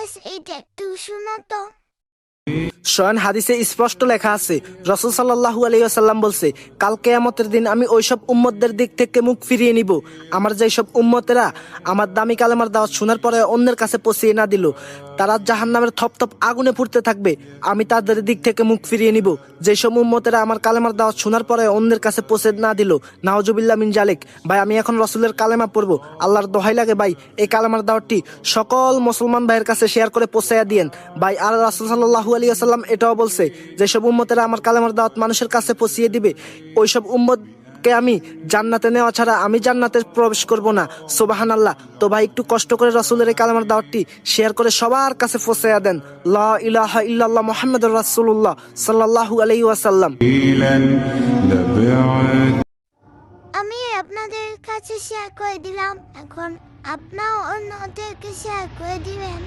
Please এটা একটু শুনো তো। স্বয়ং হাদিসে স্পষ্ট লেখা আছে, রাসূল সাল্লাল্লাহু আলাইহি ওয়াসাল্লাম বলছে, কাল কিয়ামতের দিন আমি ওইসব উম্মতদের দিক থেকে মুখ ফিরিয়ে নিব আমার যেসব উম্মতেরা আমার দামি কালেমার দাওয়াত শোনার পরে অন্যের কাছে পৌঁছিয়ে না দিল। তারা জাহান্নামের থপথপ আগুনে পুড়তে থাকবে, আমি তাদের দিক থেকে মুখ ফিরিয়ে নিব যেসব উম্মতেরা আমার কালেমার দাওয়াত শোনার পরে অন্যের কাছে পৌঁছে না দিল। নাউজুবিল্লাহ মিন জালিক। ভাই আমি এখন রাসূলের কালেমা পড়বো, আল্লাহর দোহাই লাগে ভাই এই কালেমার দাওয়াতটি সকল মুসলমান ভাইয়ের কাছে শেয়ার করে পৌঁছাইয়া দিয়েন ভাই। আর রাসূল সাল্লাল্লাহু আলাইহি ওয়াসাল্লাম এটাও বলছে, যেসব উম্মতেরা আমার কালেমার দাওয়াত মানুষের কাছে পৌঁছিয়ে দিবে ওইসব উম্মতকে আমি জান্নাতে নেওয়া ছাড়া আমি জান্নাতে প্রবেশ করব না। সুবহানাল্লাহ। তো ভাই একটু কষ্ট করে রাসূলের এই কালেমার দাওয়াতটি শেয়ার করে সবার কাছে পৌঁছাইয়া দেন। লা ইলাহা ইল্লাল্লাহ মুহাম্মাদুর রাসূলুল্লাহ সাল্লাল্লাহু আলাইহি ওয়াসাল্লাম। আমি আপনাদের কাছে শেয়ার করে দিলাম, এখন আপনাও অন্যদেরকে শেয়ার করে দিবেন।